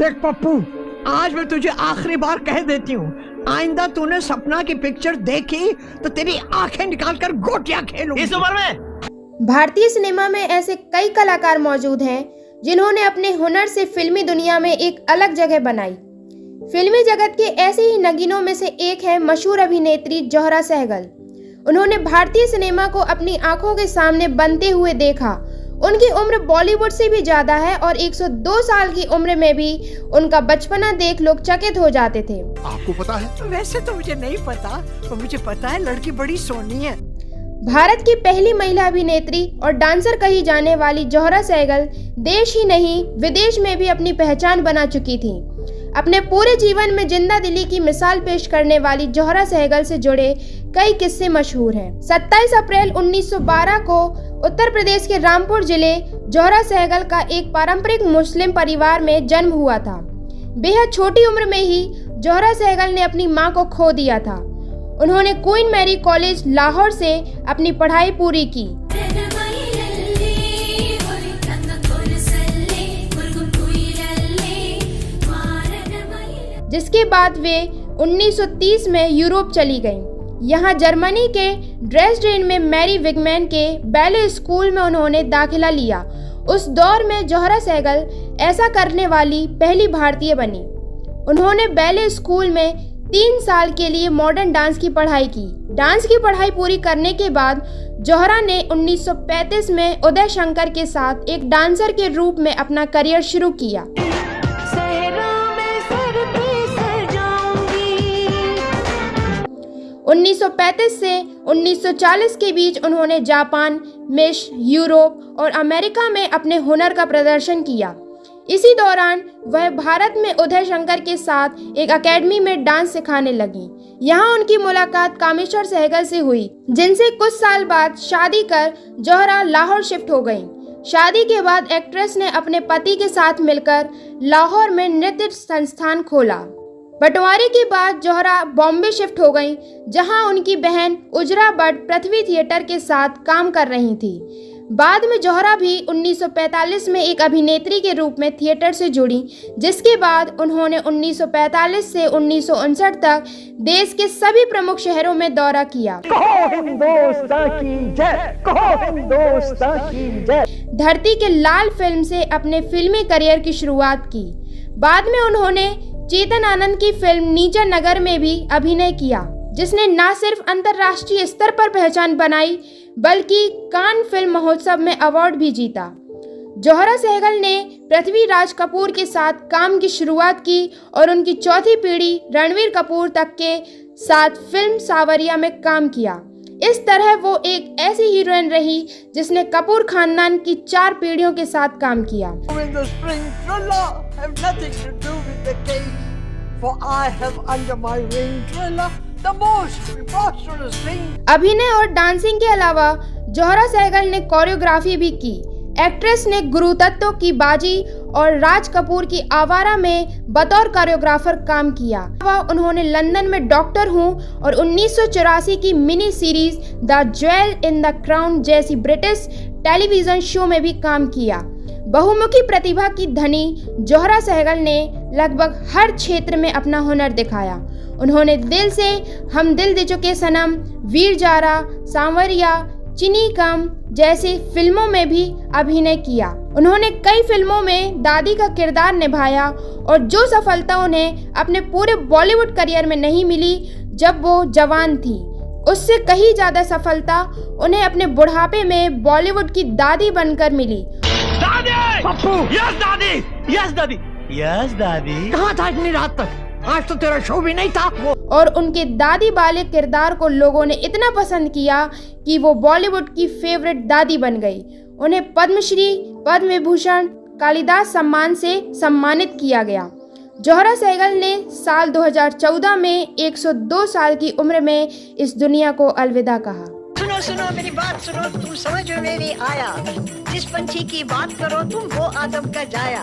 देख पप्पू, आज मैं तुझे आखिरी बार कह देती हूँ, आइंदा तूने सपना की पिक्चर देखी तो तेरी आंखें निकालकर गोटियां खेलूंगी। इस उम्र में भारतीय सिनेमा में ऐसे कई कलाकार मौजूद हैं जिन्होंने अपने हुनर से फिल्मी दुनिया में एक अलग जगह बनाई। फिल्मी जगत के ऐसे ही नगीनों में से एक है मशहूर अभिनेत्री जोहरा सहगल। उन्होंने भारतीय सिनेमा को अपनी आंखों के सामने बनते हुए देखा। उनकी उम्र बॉलीवुड से भी ज्यादा है और 102 साल की उम्र में भी उनका बचपना देख लोग चकित हो जाते थे। आपको पता है? वैसे तो मुझे नहीं पता, पर मुझे पता है लड़की बड़ी सोनी है। भारत की पहली महिला अभिनेत्री और डांसर कही जाने वाली जोहरा सहगल देश ही नहीं विदेश में भी अपनी पहचान बना चुकी थी। अपने पूरे जीवन में जिंदा दिली की मिसाल पेश करने वाली जोहरा सहगल से जुड़े कई किस्से मशहूर हैं। 27 अप्रैल 1912 को उत्तर प्रदेश के रामपुर जिले जोहरा सहगल का एक पारंपरिक मुस्लिम परिवार में जन्म हुआ था। बेहद छोटी उम्र में ही जोहरा सहगल ने अपनी मां को खो दिया था। उन्होंने क्वीन मैरी कॉलेज लाहौर से अपनी पढ़ाई पूरी की, जिसके बाद वे 1930 में यूरोप चली गईं। यहाँ जर्मनी के ड्रेसडेन में मैरी विगमैन के बैले स्कूल में उन्होंने दाखिला लिया। उस दौर में जोहरा सहगल ऐसा करने वाली पहली भारतीय बनी। उन्होंने बैले स्कूल में 3 साल के लिए मॉडर्न डांस की पढ़ाई की। डांस की पढ़ाई पूरी करने के बाद जोहरा ने 1935 में उदय शंकर के साथ एक डांसर के रूप में अपना करियर शुरू किया। 1935 से 1940 के बीच उन्होंने जापान, मिस्र, यूरोप और अमेरिका में अपने हुनर का प्रदर्शन किया। इसी दौरान वह भारत में उदय शंकर के साथ एक एकेडमी में डांस सिखाने लगी। यहाँ उनकी मुलाकात कामेश्वर सहगल से हुई, जिनसे कुछ साल बाद शादी कर जोहरा लाहौर शिफ्ट हो गईं। शादी के बाद एक्ट्रेस ने अपने पति के साथ मिलकर लाहौर में नृत्य संस्थान खोला। बंटवारे के बाद जोहरा बॉम्बे शिफ्ट हो गईं, जहां उनकी बहन उजरा भट्ट पृथ्वी थिएटर के साथ काम कर रही थी। बाद में जोहरा भी 1945 में एक अभिनेत्री के रूप में थिएटर से जुड़ी, जिसके बाद उन्होंने 1945 से 1959 तक देश के सभी प्रमुख शहरों में दौरा किया। कहो हिंदुस्तान की जय, कहो हिंदुस्तान की जय। धरती के लाल फिल्म से अपने फिल्मी करियर की शुरुआत की। बाद में उन्होंने चेतन आनंद की फिल्म नीचा नगर में भी अभिनय किया, जिसने न सिर्फ अंतर्राष्ट्रीय स्तर पर पहचान बनाई बल्कि कान फिल्म महोत्सव में अवार्ड भी जीता। जोहरा सहगल ने पृथ्वीराज कपूर के साथ काम की शुरुआत की और उनकी चौथी पीढ़ी रणवीर कपूर तक के साथ फिल्म सावरिया में काम किया। इस तरह वो एक ऐसी हीरोइन रही जिसने कपूर खानदान की 4 पीढ़ियों के साथ काम किया। अभिनय और डांसिंग के अलावा जोहरा सहगल ने कोरियोग्राफी भी की। एक्ट्रेस ने गुरु तत्व की बाजी और राज कपूर की आवारा में बतौर कोरियोग्राफर काम किया। उन्होंने लंदन में डॉक्टर हूँ और 1984 की mini series the jewel in the crown जैसी ब्रिटिश टेलीविजन शो में भी काम किया। बहुमुखी प्रतिभा की धनी जोहरा सहगल ने लगभग हर क्षेत्र में अपना हुनर दिखाया। उन्होंने दिल से हम दिल दे चुके सनम, वीर जारा, सांवरिया, चीनी कम जैसी फिल्मों में भी अभिनय किया। उन्होंने कई फिल्मों में दादी का किरदार निभाया और जो सफलता उन्हें अपने पूरे बॉलीवुड करियर में नहीं मिली जब वो जवान थी, उससे कहीं ज्यादा सफलता उन्हें अपने बुढ़ापे में बॉलीवुड की दादी बनकर मिली। दादी! पप्पू! यस दादी! यस दादी! यस दादी! कहाँ था इतनी रात तक? आज तो तेरा शो भी नहीं था। और उनके दादी वाले किरदार को लोगों ने इतना पसंद किया कि वो बॉलीवुड की फेवरेट दादी बन गई। उन्हें पद्मश्री, पद्म विभूषण, कालिदास सम्मान से सम्मानित किया गया। जोहरा सहगल ने साल 2014 में 102 साल की उम्र में इस दुनिया को अलविदा कहा। सुनो सुनो मेरी बात सुनो, तुम समझ में नहीं आया। जिस पंछी की बात करो तुम वो आदम का जाया।